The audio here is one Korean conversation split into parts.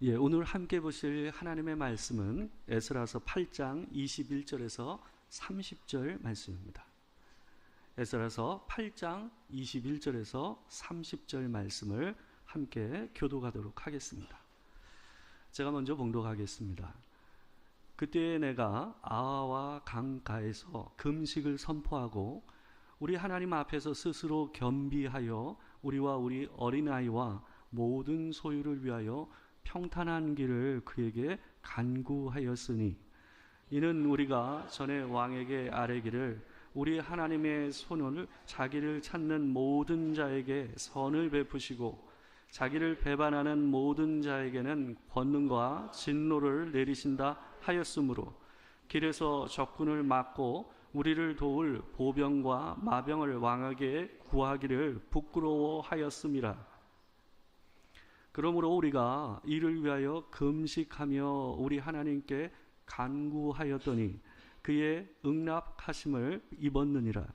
오늘 함께 보실 하나님의 말씀은 에스라서 8장 21절에서 30절 말씀입니다. 에스라서 8장 21절에서 30절 말씀을 함께 교독하도록 하겠습니다. 제가 먼저 봉독하겠습니다. 그때 내가 아하와 강가에서 금식을 선포하고 우리 하나님 앞에서 스스로 겸비하여 우리와 우리 어린아이와 모든 소유를 위하여 평탄한 길을 그에게 간구하였으니 이는 우리가 전에 왕에게 아뢰기를 우리 하나님의 손을 자기를 찾는 모든 자에게 선을 베푸시고 자기를 배반하는 모든 자에게는 권능과 진노를 내리신다 하였으므로 길에서 적군을 막고 우리를 도울 보병과 마병을 왕에게 구하기를 부끄러워하였음이라. 그러므로 우리가 이를 위하여 금식하며 우리 하나님께 간구하였더니 그의 응답하심을 입었느니라.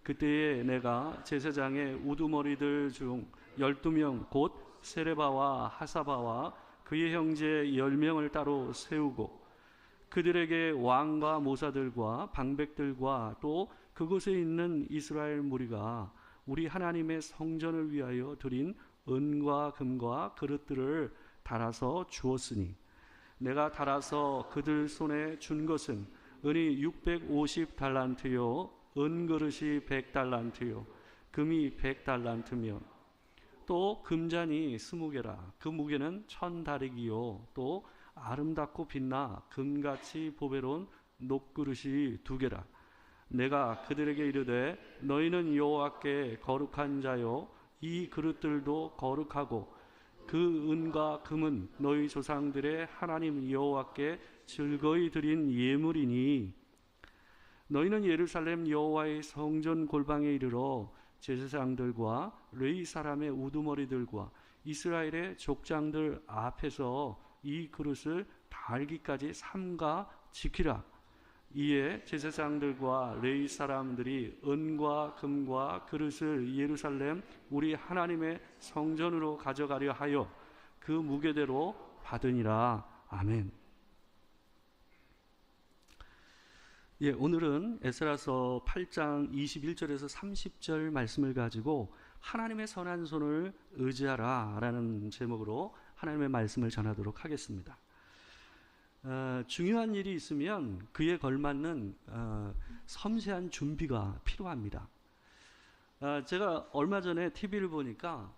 그때에 내가 제사장의 우두머리들 중 12명 곧 세레바와 하사바와 그의 형제 10명을 따로 세우고 그들에게 왕과 모사들과 방백들과 또 그곳에 있는 이스라엘 무리가 우리 하나님의 성전을 위하여 드린 은과 금과 그릇들을 달아서 주었으니 내가 달아서 그들 손에 준 것은 은이 650달란트요 은그릇이 100달란트요 금이 100달란트며 또 금잔이 20개라 그 무게는 1000다리기요 또 아름답고 빛나 금같이 보배로운 녹그릇이 2개라. 내가 그들에게 이르되 너희는 여호와께 거룩한 자요 이 그릇들도 거룩하고 그 은과 금은 너희 조상들의 하나님 여호와께 즐거이 드린 예물이니 너희는 예루살렘 여호와의 성전 골방에 이르러 제사장들과 레위 사람의 우두머리들과 이스라엘의 족장들 앞에서 이 그릇을 달기까지 삼가 지키라. 이에 제사장들과 레위 사람들이 은과 금과 그릇을 예루살렘 우리 하나님의 성전으로 가져가려 하여 그 무게대로 받으니라. 아멘. 오늘은 에스라서 8장 21절에서 30절 말씀을 가지고 하나님의 선한 손을 의지하라 라는 제목으로 하나님의 말씀을 전하도록 하겠습니다. 중요한 일이 있으면 그에 걸맞는 섬세한 준비가 필요합니다. 제가 얼마 전에 TV를 보니까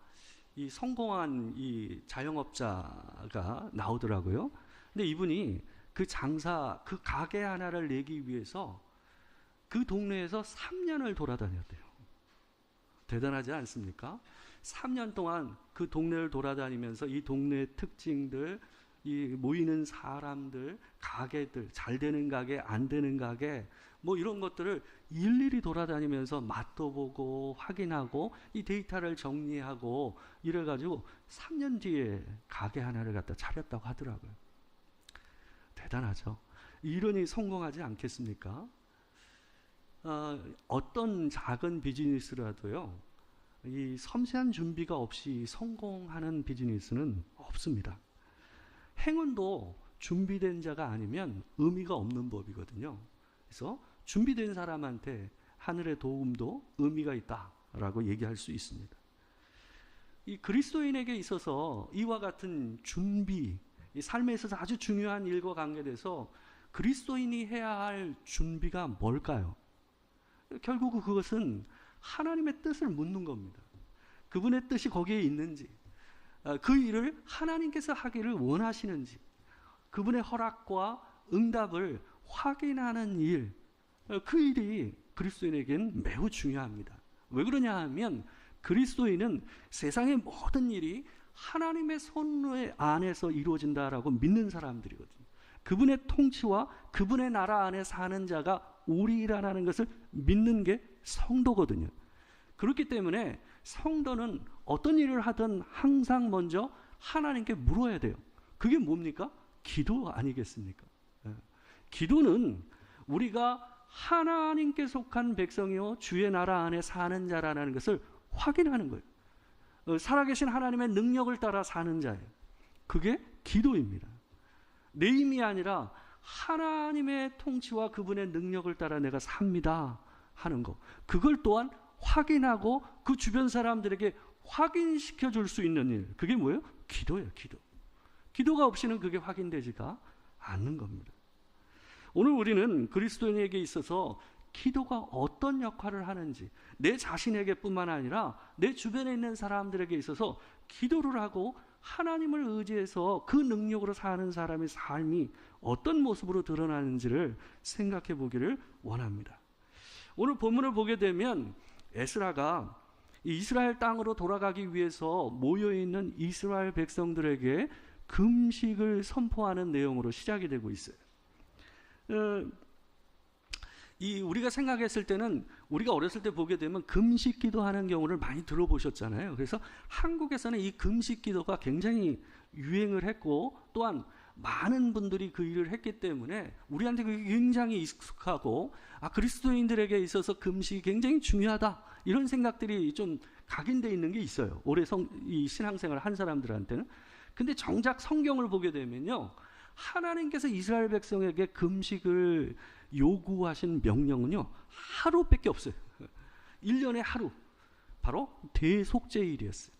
이 성공한 이 자영업자가 나오더라고요. 근데 이분이 그 장사, 그 가게 하나를 내기 위해서 그 동네에서 3년을 돌아다녔대요. 대단하지 않습니까? 3년 동안 그 동네를 돌아다니면서 이 동네의 특징들, 이 모이는 사람들, 가게들, 잘 되는 가게, 안 되는 가게, 뭐 이런 것들을 일일이 돌아다니면서 맛도 보고 확인하고 이 데이터를 정리하고 이래가지고 3년 뒤에 가게 하나를 갖다 차렸다고 하더라고요. 대단하죠. 이론이 성공하지 않겠습니까? 어떤 작은 비즈니스라도요, 이 섬세한 준비가 없이 성공하는 비즈니스는 없습니다. 행운도 준비된 자가 아니면 의미가 없는 법이거든요. 그래서 준비된 사람한테 하늘의 도움도 의미가 있다라고 얘기할 수 있습니다. 이 그리스도인에게 있어서 이와 같은 준비, 이 삶에 있어서 아주 중요한 일과 관계돼서 그리스도인이 해야 할 준비가 뭘까요? 결국 그것은 하나님의 뜻을 묻는 겁니다. 그분의 뜻이 거기에 있는지, 그 일을 하나님께서 하기를 원하시는지, 그분의 허락과 응답을 확인하는 일, 그 일이 그리스도인에게는 매우 중요합니다. 왜 그러냐 하면 그리스도인은 세상의 모든 일이 하나님의 손 안에서 이루어진다라고 믿는 사람들이거든요. 그분의 통치와 그분의 나라 안에 사는 자가 우리라는 것을 믿는 게 성도거든요. 그렇기 때문에 성도는 어떤 일을 하든 항상 먼저 하나님께 물어야 돼요. 그게 뭡니까? 기도 아니겠습니까? 기도는 우리가 하나님께 속한 백성이요 주의 나라 안에 사는 자라는 것을 확인하는 거예요. 살아계신 하나님의 능력을 따라 사는 자예요. 그게 기도입니다. 내 힘이 아니라 하나님의 통치와 그분의 능력을 따라 내가 삽니다 하는 것. 그걸 또한 확인하고 그 주변 사람들에게 확인시켜 줄 수 있는 일. 그게 뭐예요? 기도예요, 기도. 기도가 없이는 그게 확인되지가 않는 겁니다. 오늘 우리는 그리스도인에게 있어서 기도가 어떤 역할을 하는지, 내 자신에게뿐만 아니라 내 주변에 있는 사람들에게 있어서 기도를 하고 하나님을 의지해서 그 능력으로 사는 사람의 삶이 어떤 모습으로 드러나는지를 생각해 보기를 원합니다. 오늘 본문을 보게 되면 에스라가 이스라엘 땅으로 돌아가기 위해서 모여있는 이스라엘 백성들에게 금식을 선포하는 내용으로 시작이 되고 있어요. 우리가 생각했을 때는, 우리가 어렸을 때 보게 되면 금식 기도하는 경우를 많이 들어보셨잖아요. 그래서 한국에서는 이 금식 기도가 굉장히 유행을 했고, 또한 많은 분들이 그 일을 했기 때문에 우리한테 그게 굉장히 익숙하고, 그리스도인들에게 있어서 금식이 굉장히 중요하다, 이런 생각들이 좀 각인되어 있는 게 있어요. 오래 이 신앙생활을 한 사람들한테는. 근데 정작 성경을 보게 되면요, 하나님께서 이스라엘 백성에게 금식을 요구하신 명령은요, 하루밖에 없어요. 1년에 하루. 바로 대속죄일이었어요.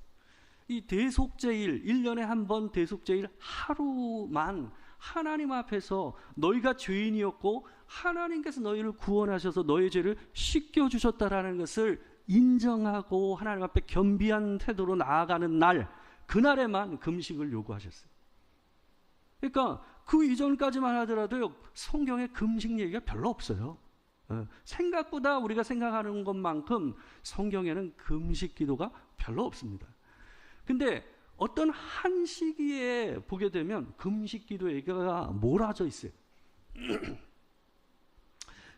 이 대속죄일, 1년에 한 번 대속죄일 하루만 하나님 앞에서 너희가 죄인이었고 하나님께서 너희를 구원하셔서 너희 죄를 씻겨주셨다라는 것을 인정하고 하나님 앞에 겸비한 태도로 나아가는 날, 그날에만 금식을 요구하셨어요. 그러니까 그 이전까지만 하더라도 성경에 금식 얘기가 별로 없어요. 생각보다 우리가 생각하는 것만큼 성경에는 금식 기도가 별로 없습니다. 근데 어떤 한 시기에 보게 되면 금식 기도 얘기가 몰아져 있어요.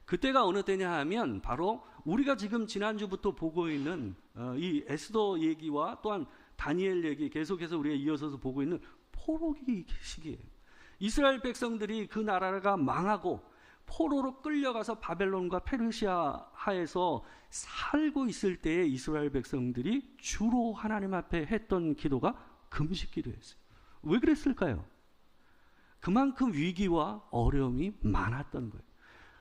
그때가 어느 때냐 하면 바로 우리가 지금 지난주부터 보고 있는 이 에스더 얘기와 또한 다니엘 얘기, 계속해서 우리가 이어서서 보고 있는 포로기 시기예요. 이스라엘 백성들이 그 나라가 망하고 포로로 끌려가서 바벨론과 페르시아 하에서 살고 있을 때에 이스라엘 백성들이 주로 하나님 앞에 했던 기도가 금식 기도였어요. 왜 그랬을까요? 그만큼 위기와 어려움이 많았던 거예요.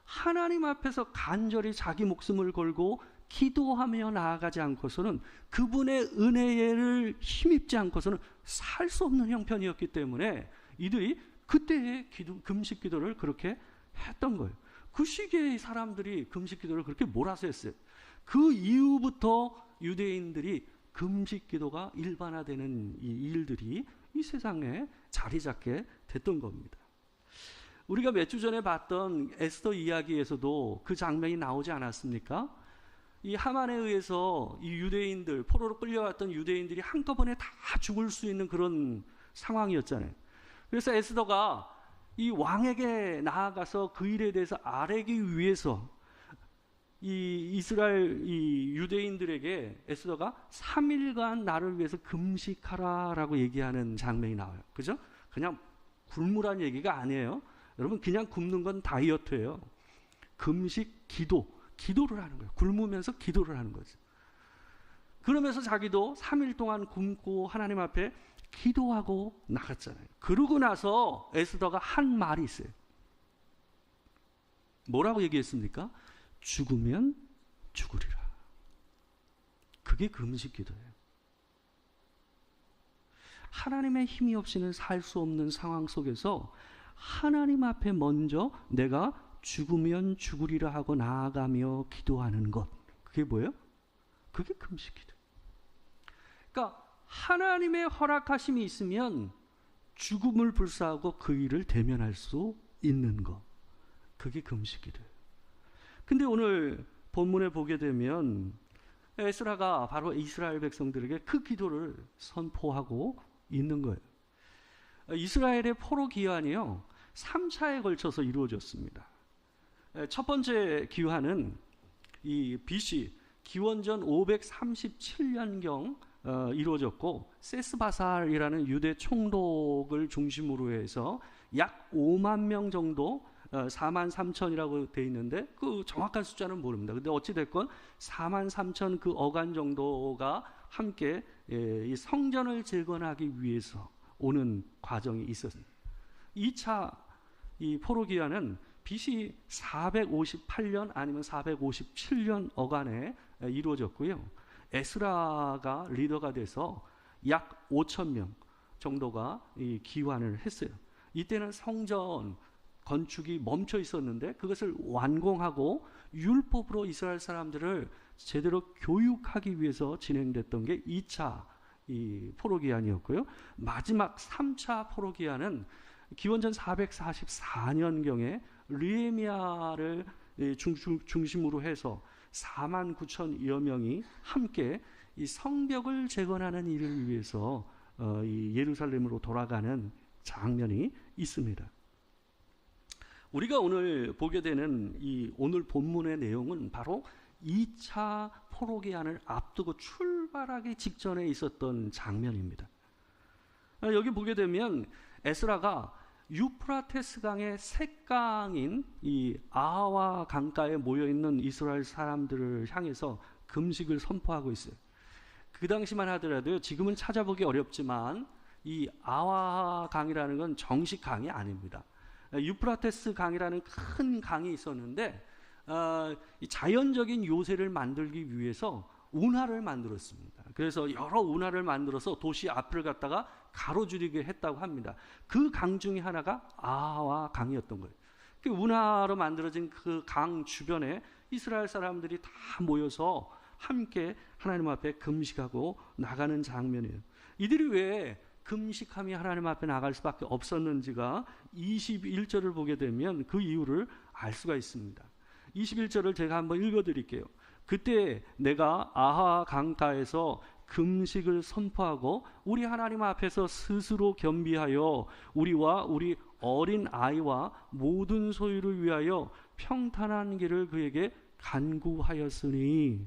하나님 앞에서 간절히 자기 목숨을 걸고 기도하며 나아가지 않고서는, 그분의 은혜를 힘입지 않고서는 살 수 없는 형편이었기 때문에 이들이 그때의 금식 기도를 그렇게 했던 거예요. 그 시기에 사람들이 금식 기도를 그렇게 몰아서 했어요. 그 이후부터 유대인들이 금식 기도가 일반화되는 이 일들이 이 세상에 자리 잡게 됐던 겁니다. 우리가 몇 주 전에 봤던 에스더 이야기에서도 그 장면이 나오지 않았습니까? 이 하만에 의해서 이 유대인들, 포로로 끌려갔던 유대인들이 한꺼번에 다 죽을 수 있는 그런 상황이었잖아요. 그래서 에스더가 이 왕에게 나아가서 그 일에 대해서 아뢰기 위해서 이 이스라엘 이 유대인들에게 에스더가 3일간 나를 위해서 금식하라라고 얘기하는 장면이 나와요. 그죠? 그냥 굶으란 얘기가 아니에요. 여러분, 그냥 굶는 건 다이어트예요. 금식, 기도를 하는 거예요. 굶으면서 기도를 하는 거죠. 그러면서 자기도 3일 동안 굶고 하나님 앞에 기도하고 나갔잖아요. 그러고 나서 에스더가 한 말이 있어요. 뭐라고 얘기했습니까? 죽으면 죽으리라. 그게 금식 기도예요. 하나님의 힘이 없이는 살 수 없는 상황 속에서 하나님 앞에 먼저 내가 죽으면 죽으리라 하고 나아가며 기도하는 것, 그게 뭐예요? 그게 금식 기도. 그러니까 하나님의 허락하심이 있으면 죽음을 불사하고 그 일을 대면할 수 있는 것, 그게 금식 기도예요. 근데 오늘 본문에 보게 되면 에스라가 바로 이스라엘 백성들에게 그 기도를 선포하고 있는 거예요. 이스라엘의 포로 기환이요, 3차에 걸쳐서 이루어졌습니다. 첫 번째 기환은 이 BC 기원전 537년경 이루어졌고, 세스바살이라는 유대 총독을 중심으로 해서 약 5만 명 정도, 4만 3천이라고 되어 있는데 그 정확한 숫자는 모릅니다. 근데 어찌됐건 4만 3천 그 어간 정도가 함께 이 성전을 재건하기 위해서 오는 과정이 있었습니다. 2차 이 포로기한은 BC 458년 아니면 457년 어간에 이루어졌고요. 에스라가 리더가 돼서 약 5,000명 정도가 이 기환을 했어요. 이때는 성전 건축이 멈춰 있었는데 그것을 완공하고 율법으로 이스라엘 사람들을 제대로 교육하기 위해서 진행됐던 게 2차 이 포로기한이었고요. 마지막 3차 포로기한은 기원전 444년경에 느헤미야를 중심으로 해서 49,000여 명이 함께 이 성벽을 재건하는 일을 위해서 이 예루살렘으로 돌아가는 장면이 있습니다. 우리가 오늘 보게 되는 이 오늘 본문의 내용은 바로 2차 포로기한을 앞두고 출발하기 직전에 있었던 장면입니다. 여기 보게 되면 에스라가 유프라테스 강의 색강인 이 아와 강가에 모여 있는 이스라엘 사람들을 향해서 금식을 선포하고 있어요. 그 당시만 하더라도 지금은 찾아보기 어렵지만 이 아와 강이라는 건 정식 강이 아닙니다. 유프라테스 강이라는 큰 강이 있었는데 이 자연적인 요새를 만들기 위해서 운하를 만들었습니다. 그래서 여러 운하를 만들어서 도시 앞을 갖다가 가로지르게 했다고 합니다. 그 강 중에 하나가 아와 강이었던 거예요. 그 운하로 만들어진 그 강 주변에 이스라엘 사람들이 다 모여서 함께 하나님 앞에 금식하고 나가는 장면이에요. 이들이 왜 금식하며 하나님 앞에 나갈 수밖에 없었는지가 21절을 보게 되면 그 이유를 알 수가 있습니다. 21절을 제가 한번 읽어드릴게요. 그때 내가 아하 강가에서 금식을 선포하고 우리 하나님 앞에서 스스로 겸비하여 우리와 우리 어린 아이와 모든 소유를 위하여 평탄한 길을 그에게 간구하였으니,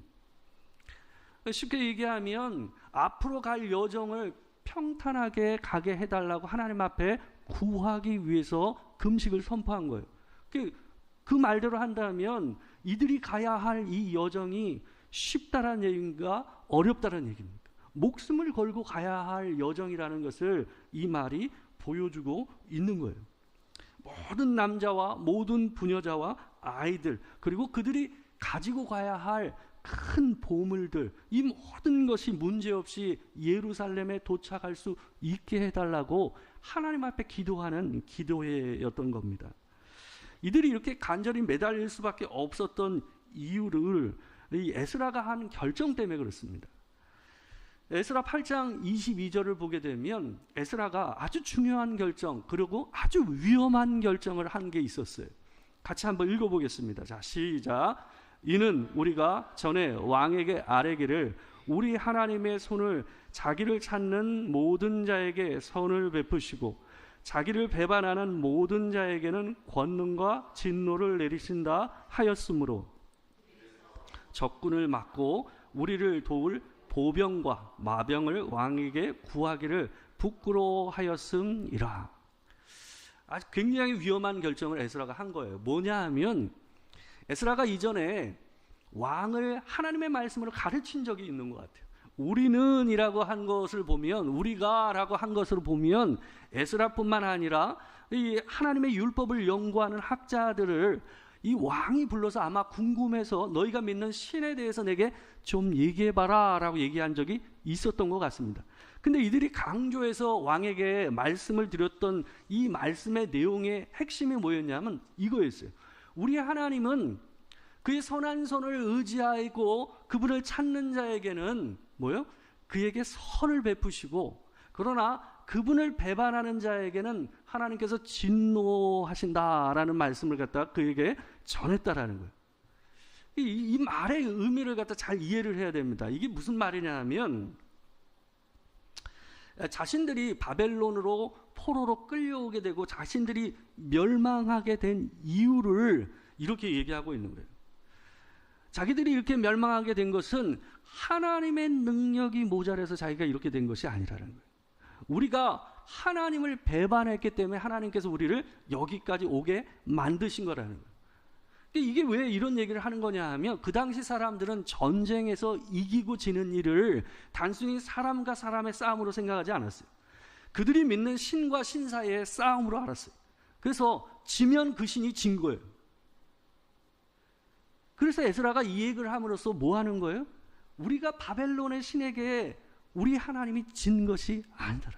쉽게 얘기하면 앞으로 갈 여정을 평탄하게 가게 해달라고 하나님 앞에 구하기 위해서 금식을 선포한 거예요. 그 말대로 한다면 이들이 가야 할 이 여정이 쉽다라는 얘기인가 어렵다라는 얘기입니까? 목숨을 걸고 가야 할 여정이라는 것을 이 말이 보여주고 있는 거예요. 모든 남자와 모든 부녀자와 아이들, 그리고 그들이 가지고 가야 할 큰 보물들, 이 모든 것이 문제없이 예루살렘에 도착할 수 있게 해달라고 하나님 앞에 기도하는 기도회였던 겁니다. 이들이 이렇게 간절히 매달릴 수밖에 없었던 이유를 이 에스라가 한 결정 때문에 그렇습니다. 에스라 8장 22절을 보게 되면 에스라가 아주 중요한 결정, 그리고 아주 위험한 결정을 한 게 있었어요. 같이 한번 읽어보겠습니다. 자, 시작. 이는 우리가 전에 왕에게 아뢰기를 우리 하나님의 손을 자기를 찾는 모든 자에게 선을 베푸시고 자기를 배반하는 모든 자에게는 권능과 진노를 내리신다 하였으므로 적군을 막고 우리를 도울 보병과 마병을 왕에게 구하기를 부끄러워하였음이라. 아주 굉장히 위험한 결정을 에스라가 한 거예요. 뭐냐 하면 에스라가 이전에 왕을 하나님의 말씀으로 가르친 적이 있는 것 같아요. 우리는 이라고 한 것을 보면, 우리가 라고 한 것으로 보면 에스라뿐만 아니라 이 하나님의 율법을 연구하는 학자들을 이 왕이 불러서 아마 궁금해서 너희가 믿는 신에 대해서 내게 좀 얘기해봐라 라고 얘기한 적이 있었던 것 같습니다. 근데 이들이 강조해서 왕에게 말씀을 드렸던 이 말씀의 내용의 핵심이 뭐였냐면 이거였어요. 우리 하나님은 그의 선한 손을 의지하고 그분을 찾는 자에게는 뭐요? 그에게 선을 베푸시고, 그러나 그분을 배반하는 자에게는 하나님께서 진노하신다라는 말씀을 갖다가 그에게 전했다라는 거예요. 이 말의 의미를 갖다 잘 이해를 해야 됩니다. 이게 무슨 말이냐 하면 자신들이 바벨론으로 포로로 끌려오게 되고 자신들이 멸망하게 된 이유를 이렇게 얘기하고 있는 거예요. 자기들이 이렇게 멸망하게 된 것은 하나님의 능력이 모자라서 자기가 이렇게 된 것이 아니라는 거예요. 우리가 하나님을 배반했기 때문에 하나님께서 우리를 여기까지 오게 만드신 거라는 거예요. 이게 왜 이런 얘기를 하는 거냐 하면 그 당시 사람들은 전쟁에서 이기고 지는 일을 단순히 사람과 사람의 싸움으로 생각하지 않았어요. 그들이 믿는 신과 신 사이의 싸움으로 알았어요. 그래서 지면 그 신이 진 거예요. 그래서 에스라가 이 얘기를 함으로써 뭐 하는 거예요? 우리가 바벨론의 신에게 우리 하나님이 진 것이 아니다.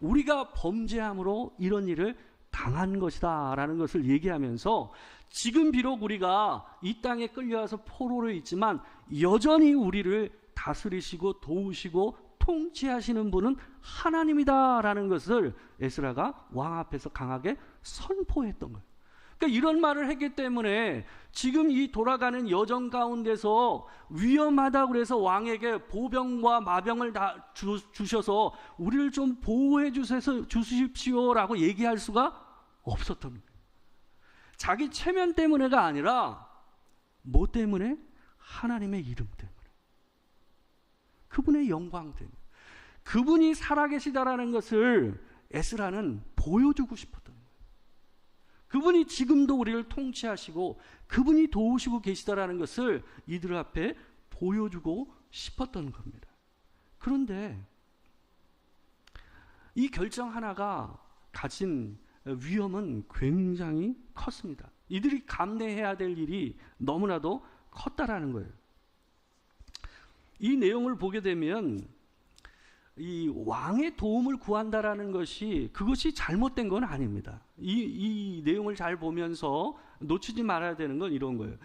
우리가 범죄함으로 이런 일을 당한 것이다 라는 것을 얘기하면서, 지금 비록 우리가 이 땅에 끌려와서 포로로 있지만 여전히 우리를 다스리시고 도우시고 통치하시는 분은 하나님이다 라는 것을 에스라가 왕 앞에서 강하게 선포했던 거예요. 그러니까 이런 말을 했기 때문에 지금 이 돌아가는 여정 가운데서 위험하다고 그래서 왕에게 보병과 마병을 다 주셔서 우리를 좀 보호해 주십시오라고 얘기할 수가 없었던 거예요. 자기 체면 때문에가 아니라 뭐 때문에? 하나님의 이름 때문에, 그분의 영광 때문에, 그분이 살아계시다라는 것을 에스라는 보여주고 싶었던 거예요. 그분이 지금도 우리를 통치하시고 그분이 도우시고 계시다라는 것을 이들 앞에 보여주고 싶었던 겁니다. 그런데 이 결정 하나가 가진 위험은 굉장히 컸습니다. 이들이 감내해야 될 일이 너무나도 컸다라는 거예요. 이 내용을 보게 되면 이 왕의 도움을 구한다라는 것이, 그것이 잘못된 건 아닙니다. 이 내용을 잘 보면서 놓치지 말아야 되는 건 이런 거예요.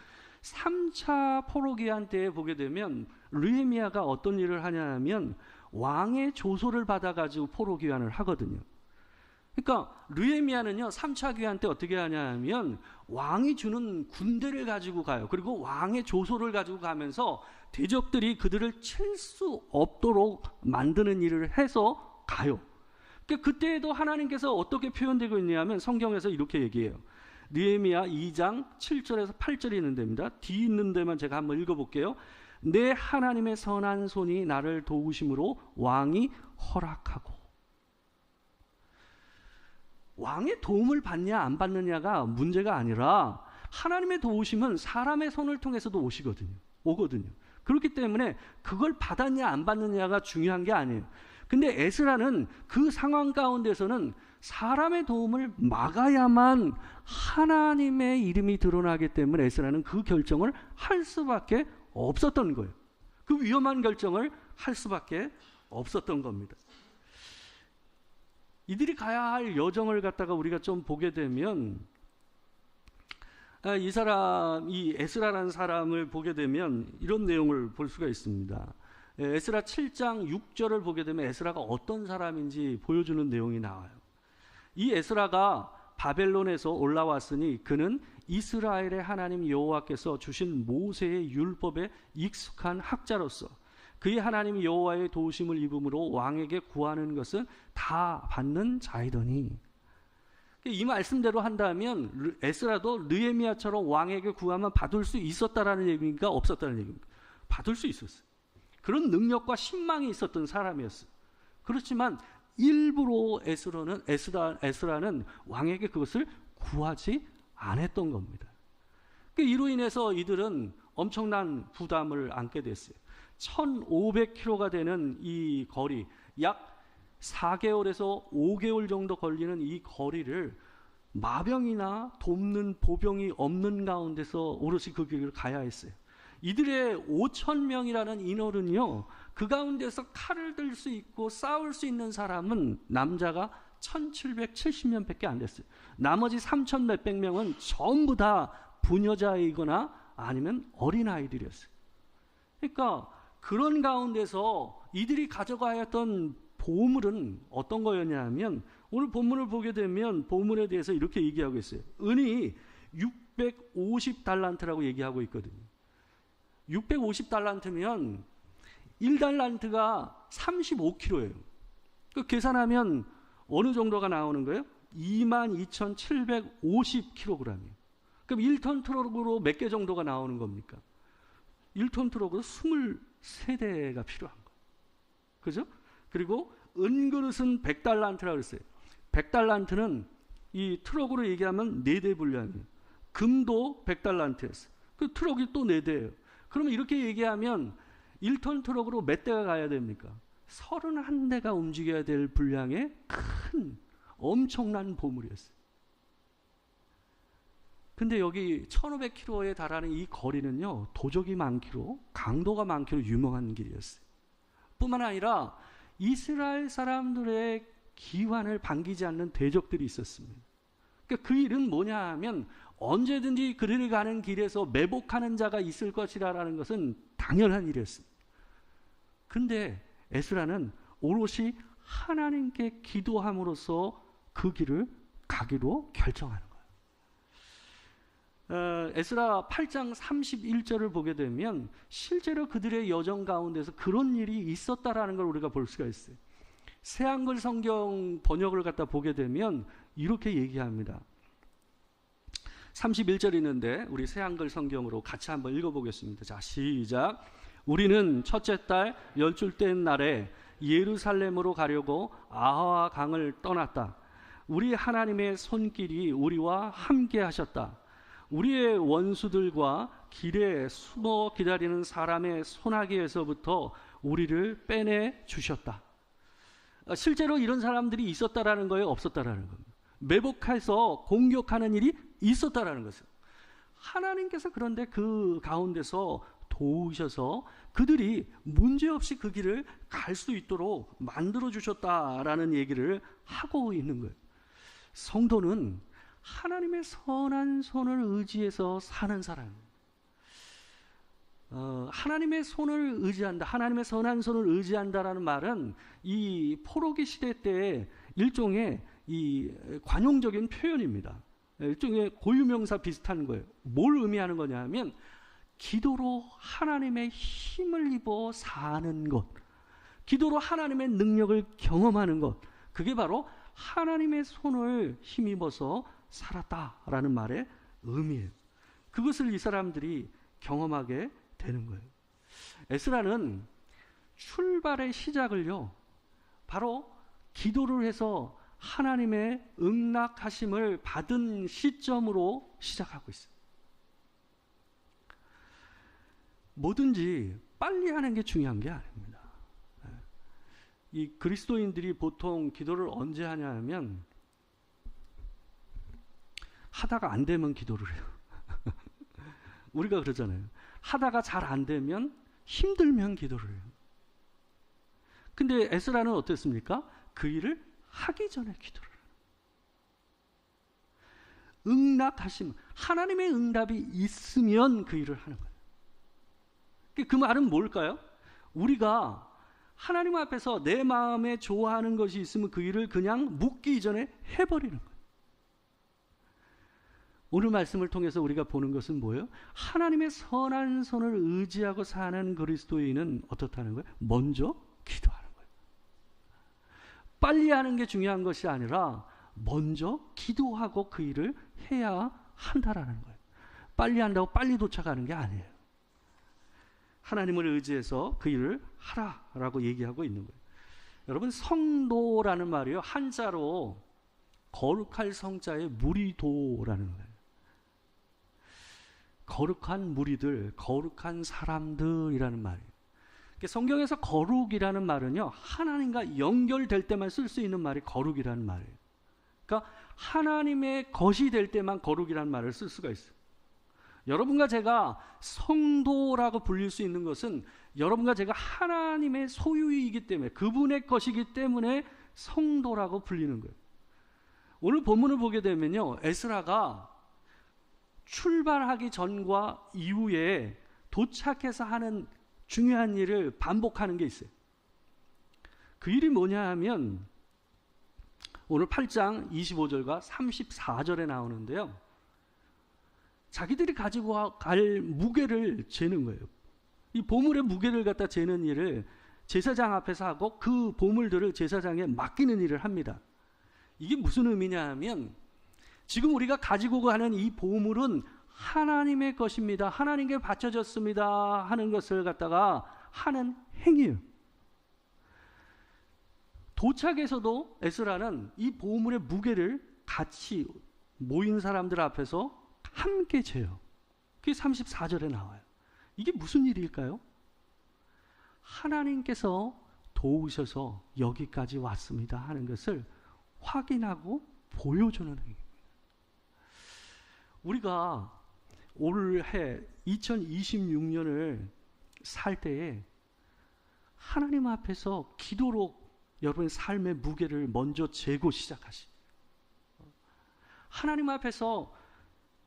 3차 포로기한 때에 보게 되면 느헤미야가 어떤 일을 하냐면 왕의 조소를 받아가지고 포로기한을 하거든요. 그러니까 느헤미야는요 3차 귀환 때 어떻게 하냐면 왕이 주는 군대를 가지고 가요. 그리고 왕의 조소를 가지고 가면서 대적들이 그들을 칠 수 없도록 만드는 일을 해서 가요. 그러니까 그때에도 하나님께서 어떻게 표현되고 있냐면 성경에서 이렇게 얘기해요. 느헤미야 2장 7절에서 8절이 있는 데입니다. 뒤 있는 데만 제가 한번 읽어볼게요. 내 하나님의 선한 손이 나를 도우심으로 왕이 허락하고. 왕의 도움을 받냐 안 받느냐가 문제가 아니라 하나님의 도우심은 사람의 손을 통해서도 오거든요. 그렇기 때문에 그걸 받았냐 안 받느냐가 중요한 게 아니에요. 근데 에스라는 그 상황 가운데서는 사람의 도움을 막아야만 하나님의 이름이 드러나기 때문에 에스라는 그 결정을 할 수밖에 없었던 거예요. 그 위험한 결정을 할 수밖에 없었던 겁니다. 이들이 가야 할 여정을 갖다가 우리가 좀 보게 되면, 이 에스라라는 사람을 보게 되면 이런 내용을 볼 수가 있습니다. 에스라 7장 6절을 보게 되면 에스라가 어떤 사람인지 보여주는 내용이 나와요. 이 에스라가 바벨론에서 올라왔으니 그는 이스라엘의 하나님 여호와께서 주신 모세의 율법에 익숙한 학자로서 그의 하나님 여호와의 도우심을 입음으로 왕에게 구하는 것은 다 받는 자이더니. 이 말씀대로 한다면 에스라도 느헤미야처럼 왕에게 구하면 받을 수 있었다라는 얘기인가 없었다는 얘기입니까? 받을 수 있었어요. 그런 능력과 신망이 있었던 사람이었어요. 그렇지만 일부러 에스라는 왕에게 그것을 구하지 않았던 겁니다. 이로 인해서 이들은 엄청난 부담을 안게 됐어요. 1500km가 되는 이 거리, 약 4개월에서 5개월 정도 걸리는 이 거리를 마병이나 돕는 보병이 없는 가운데서 오롯이 그 길을 가야 했어요. 이들의 5,000명이라는 인원은요, 그 가운데서 칼을 들 수 있고 싸울 수 있는 사람은 남자가 1,770명 밖에 안 됐어요. 나머지 3,000 몇백 명은 전부 다 부녀자이거나 아니면 어린아이들이었어요. 그러니까 그런 가운데서 이들이 가져가야 했던 보물은 어떤 거였냐면, 오늘 본문을 보게 되면 보물에 대해서 이렇게 얘기하고 있어요. 은이 650달란트라고 얘기하고 있거든요. 650달란트면 1달란트가 35kg예요. 그 계산하면 어느 정도가 나오는 거예요? 22,750kg이에요. 그럼 1톤 트럭으로 몇 개 정도가 나오는 겁니까? 1톤 트럭으로 23대가 필요한 거예요. 그죠? 그리고 은그릇은 100달란트라고 그랬어요. 100달란트는 이 트럭으로 얘기하면 4대 분량이에요. 금도 100달란트였어요. 그 트럭이 또 4대예요. 그러면 이렇게 얘기하면 1톤 트럭으로 몇 대가 가야 됩니까? 31대가 움직여야 될 분량의 큰 엄청난 보물이었어요. 근데 여기 1500km에 달하는 이 거리는요, 도적이 많기로, 강도가 많기로 유명한 길이었어요. 뿐만 아니라 이스라엘 사람들의 기환을 반기지 않는 대적들이 있었습니다. 그러니까 그 일은 뭐냐 하면 언제든지 그들이 가는 길에서 매복하는 자가 있을 것이라는 것은 당연한 일이었습니다. 근데 에스라는 오롯이 하나님께 기도함으로써 그 길을 가기로 결정하는 거예요. 에스라 8장 31절을 보게 되면 실제로 그들의 여정 가운데서 그런 일이 있었다라는 걸 우리가 볼 수가 있어요. 새한글 성경 번역을 갖다 보게 되면 이렇게 얘기합니다. 31절 있는데 우리 새한글 성경으로 같이 한번 읽어보겠습니다. 자, 시작. 우리는 첫째 달 열줄 된 날에 예루살렘으로 가려고 아하와 강을 떠났다. 우리 하나님의 손길이 우리와 함께 하셨다. 우리의 원수들과 길에 숨어 기다리는 사람의 손아귀에서부터 우리를 빼내 주셨다. 실제로 이런 사람들이 있었다라는 거예요, 없었다라는 겁니다. 매복해서 공격하는 일이 있었다라는 것이에요. 하나님께서 그런데 그 가운데서 도우셔서 그들이 문제없이 그 길을 갈 수 있도록 만들어 주셨다라는 얘기를 하고 있는 거예요. 성도는 하나님의 선한 손을 의지해서 사는 사람입니다. 하나님의 손을 의지한다, 하나님의 선한 손을 의지한다라는 말은 이 포로기 시대 때 일종의 이 관용적인 표현입니다. 일종의 고유명사 비슷한 거예요. 뭘 의미하는 거냐 하면 기도로 하나님의 힘을 입어 사는 것, 기도로 하나님의 능력을 경험하는 것, 그게 바로 하나님의 손을 힘입어서 살았다라는 말의 의미예요. 그것을 이 사람들이 경험하게 되는 거예요. 에스라는 출발의 시작을요, 바로 기도를 해서 하나님의 응낙하심을 받은 시점으로 시작하고 있어요. 뭐든지 빨리 하는 게 중요한 게 아닙니다. 이 그리스도인들이 보통 기도를 언제 하냐 하면 하다가 안 되면 기도를 해요. 우리가 그러잖아요. 하다가 잘 안 되면 힘들면 기도를 해요. 근데 에스라는 어땠습니까? 그 일을 하기 전에 기도를 해요. 응답하심, 하나님의 응답이 있으면 그 일을 하는 거예요. 그 말은 뭘까요? 우리가 하나님 앞에서 내 마음에 좋아하는 것이 있으면 그 일을 그냥 묻기 이전에 해버리는 거예요. 오늘 말씀을 통해서 우리가 보는 것은 뭐예요? 하나님의 선한 손을 의지하고 사는 그리스도인은 어떻다는 거예요? 먼저 기도하는 거예요. 빨리 하는 게 중요한 것이 아니라 먼저 기도하고 그 일을 해야 한다라는 거예요. 빨리 한다고 빨리 도착하는 게 아니에요. 하나님을 의지해서 그 일을 하라라고 얘기하고 있는 거예요. 여러분, 성도라는 말이요, 한자로 거룩할 성자의 무리도라는 거예요. 거룩한 무리들, 거룩한 사람들이라는 말이에요. 성경에서 거룩이라는 말은요, 하나님과 연결될 때만 쓸 수 있는 말이 거룩이라는 말이에요. 그러니까 하나님의 것이 될 때만 거룩이라는 말을 쓸 수가 있어요. 여러분과 제가 성도라고 불릴 수 있는 것은 여러분과 제가 하나님의 소유이기 때문에, 그분의 것이기 때문에 성도라고 불리는 거예요. 오늘 본문을 보게 되면요, 에스라가 출발하기 전과 이후에 도착해서 하는 중요한 일을 반복하는 게 있어요. 그 일이 뭐냐 하면 오늘 8장 25절과 34절에 나오는데요, 자기들이 가지고 갈 무게를 재는 거예요. 이 보물의 무게를 갖다 재는 일을 제사장 앞에서 하고 그 보물들을 제사장에 맡기는 일을 합니다. 이게 무슨 의미냐 하면 지금 우리가 가지고 가는 이 보물은 하나님의 것입니다, 하나님께 바쳐졌습니다 하는 것을 갖다가 하는 행위예요. 도착에서도 에스라는 이 보물의 무게를 같이 모인 사람들 앞에서 함께 재요. 그게 34절에 나와요. 이게 무슨 일일까요? 하나님께서 도우셔서 여기까지 왔습니다 하는 것을 확인하고 보여주는 행위입니다. 우리가 올해 2026년을 살 때에 하나님 앞에서 기도로 여러분의 삶의 무게를 먼저 재고 시작하시. 하나님 앞에서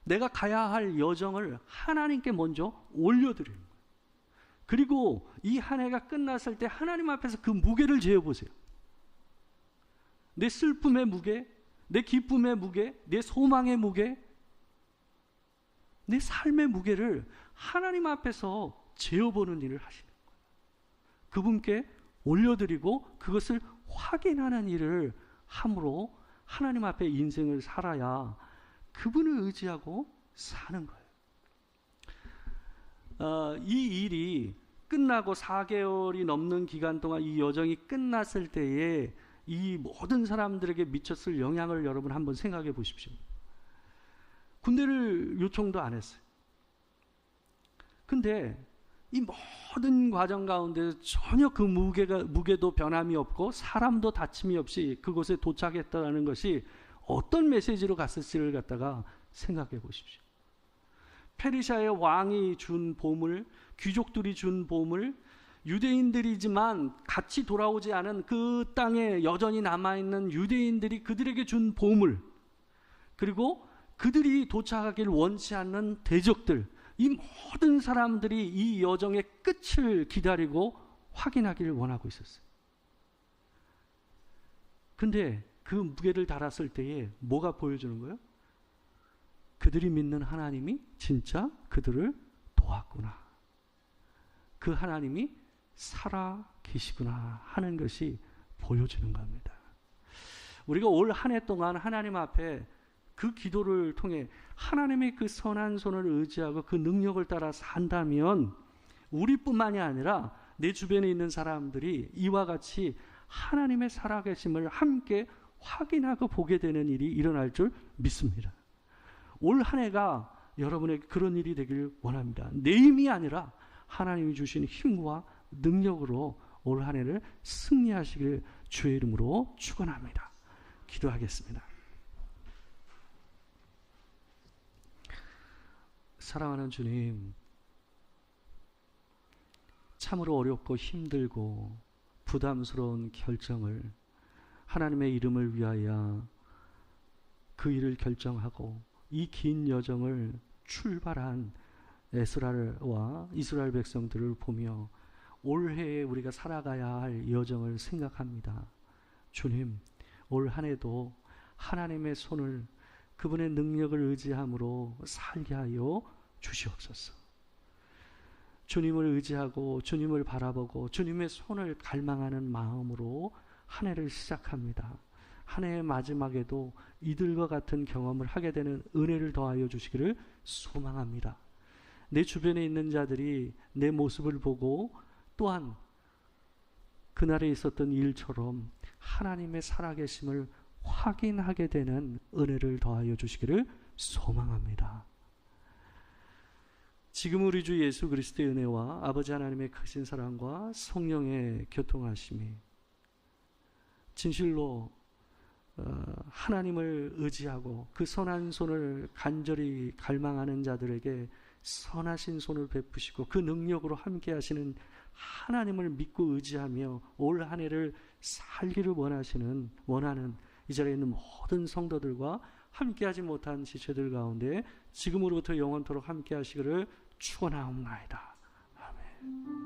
내가 가야 할 여정을 하나님께 먼저 올려드리는 거예요. 그리고 이 한 해가 끝났을 때 하나님 앞에서 그 무게를 재어보세요. 내 슬픔의 무게, 내 기쁨의 무게, 내 소망의 무게, 내 삶의 무게를 하나님 앞에서 재어보는 일을 하시는 거예요. 그분께 올려드리고 그것을 확인하는 일을 함으로 하나님 앞에 인생을 살아야 그분을 의지하고 사는 거예요. 이 일이 끝나고 4개월이 넘는 기간 동안 이 여정이 끝났을 때에 이 모든 사람들에게 미쳤을 영향을 여러분 한번 생각해 보십시오. 군대를 요청도 안 했어요. 근데 이 모든 과정 가운데 전혀 그 무게도 변함이 없고 사람도 다침이 없이 그곳에 도착했다는 것이 어떤 메시지로 갔을지를 갖다가 생각해 보십시오. 페르시아의 왕이 준 보물, 귀족들이 준 보물, 유대인들이지만 같이 돌아오지 않은 그 땅에 여전히 남아있는 유대인들이 그들에게 준 보물, 그리고 그들이 도착하길 원치 않는 대적들, 이 모든 사람들이 이 여정의 끝을 기다리고 확인하기를 원하고 있었어요. 근데 그 무게를 달았을 때에 뭐가 보여주는 거예요? 그들이 믿는 하나님이 진짜 그들을 도왔구나. 그 하나님이 살아 계시구나 하는 것이 보여주는 겁니다. 우리가 올 한 해 동안 하나님 앞에 그 기도를 통해 하나님의 그 선한 손을 의지하고 그 능력을 따라 산다면 우리뿐만이 아니라 내 주변에 있는 사람들이 이와 같이 하나님의 살아계심을 함께 확인하고 보게 되는 일이 일어날 줄 믿습니다. 올 한 해가 여러분에게 그런 일이 되길 원합니다. 내 힘이 아니라 하나님이 주신 힘과 능력으로 올 한 해를 승리하시길 주의 이름으로 축원합니다. 기도하겠습니다. 사랑하는 주님, 참으로 어렵고 힘들고 부담스러운 결정을 하나님의 이름을 위하여 그 일을 결정하고 이 긴 여정을 출발한 에스라와 이스라엘 백성들을 보며 올해에 우리가 살아가야 할 여정을 생각합니다. 주님, 올 한 해도 하나님의 손을, 그분의 능력을 의지함으로 살게 하여 주시옵소서. 주님을 의지하고 주님을 바라보고 주님의 손을 갈망하는 마음으로 한 해를 시작합니다. 한 해의 마지막에도 이들과 같은 경험을 하게 되는 은혜를 더하여 주시기를 소망합니다. 내 주변에 있는 자들이 내 모습을 보고 또한 그날에 있었던 일처럼 하나님의 살아계심을 확인하게 되는 은혜를 더하여 주시기를 소망합니다. 지금 우리 주 예수 그리스도의 은혜와 아버지 하나님의 크신 사랑과 성령의 교통하심이 진실로 하나님을 의지하고 그 선한 손을 간절히 갈망하는 자들에게 선하신 손을 베푸시고 그 능력으로 함께 하시는 하나님을 믿고 의지하며 올 한 해를 살기를 원하는 이 자리에 있는 모든 성도들과 함께하지 못한 지체들 가운데 지금으로부터 영원토록 함께 하시기를 축원하옵나이다. 아멘.